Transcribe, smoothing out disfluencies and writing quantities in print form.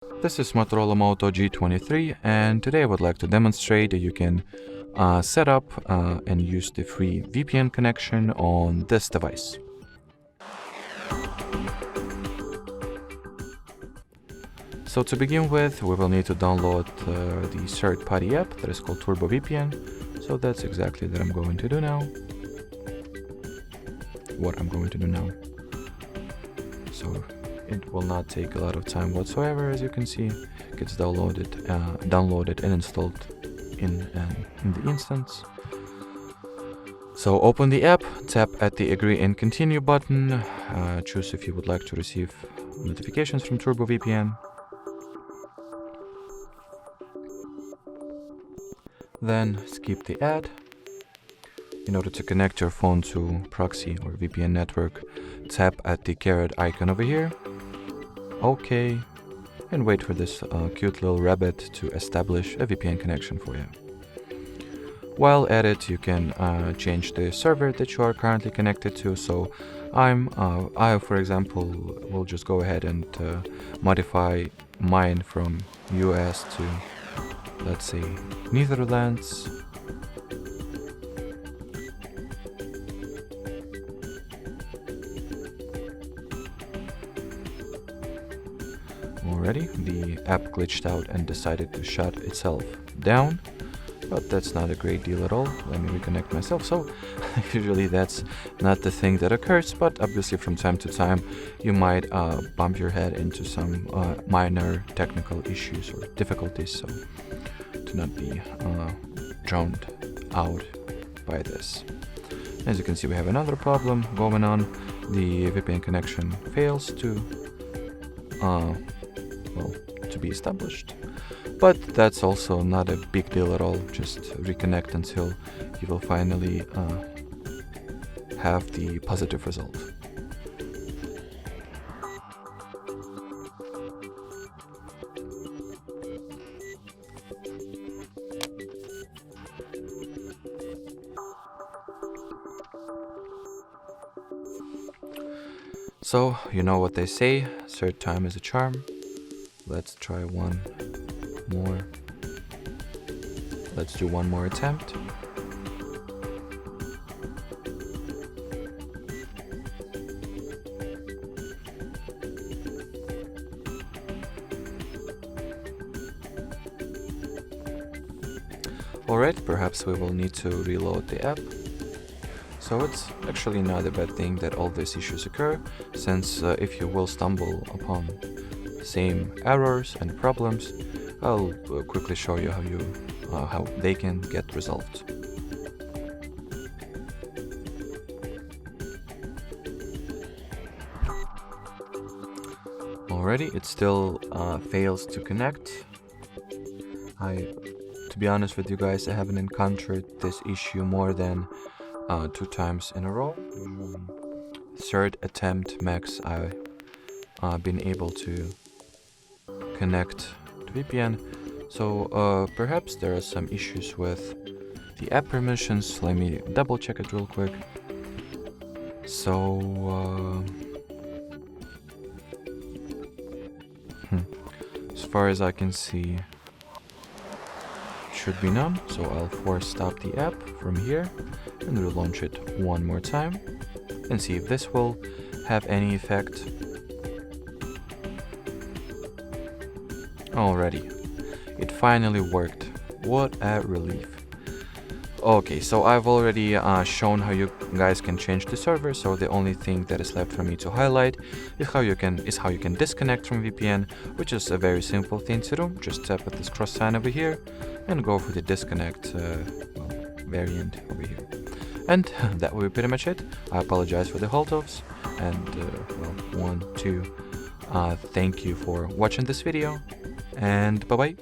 This is Motorola Moto G23, and today I would like to demonstrate that you can set up and use the free VPN connection on this device. So to begin with, we will need to download the third-party app that is called Turbo VPN. So that's exactly what I'm going to do now. So it will not take a lot of time whatsoever. As you can see, it gets downloaded and installed in the instance. So open the app, tap at the agree and continue button, choose if you would like to receive notifications from Turbo VPN. Then skip the ad. In order to connect your phone to proxy or VPN network, tap at the caret icon over here. OK, and wait for this cute little rabbit to establish a VPN connection for you. While at it, you can change the server that you are currently connected to. So I, for example, will just go ahead and modify mine from US to, let's say, Netherlands. Already, the app glitched out and decided to shut itself down, but that's not a great deal at all. Let me reconnect myself. So usually that's not the thing that occurs, but obviously from time to time you might bump your head into some minor technical issues or difficulties, so do not be drowned out by this. As you can see, we have another problem going on. The VPN connection fails to be established, but that's also not a big deal at all. Just reconnect until you will finally have the positive result. So, you know what they say, third time is a charm. Let's try one more. Let's do one more attempt. Alright, perhaps we will need to reload the app. So it's actually not a bad thing that all these issues occur, since if you will stumble upon same errors and problems, I'll quickly show you how they can get resolved. Alrighty, it still fails to connect. To be honest with you guys, I haven't encountered this issue more than 2 times in a row. Third attempt max, I've been able to connect to VPN. So perhaps there are some issues with the app permissions. Let me double check it real quick. So as far as I can see, should be none. So I'll force stop the app from here and relaunch it one more time and see if this will have any effect. Alrighty, it finally worked. What a relief. Okay, so I've already shown how you guys can change the server, so the only thing that is left for me to highlight is how you can disconnect from VPN, which is a very simple thing to do. Just tap at this cross sign over here and go for the disconnect variant over here. And that will be pretty much it. I apologize for the hold-offs, and thank you for watching this video, and bye-bye.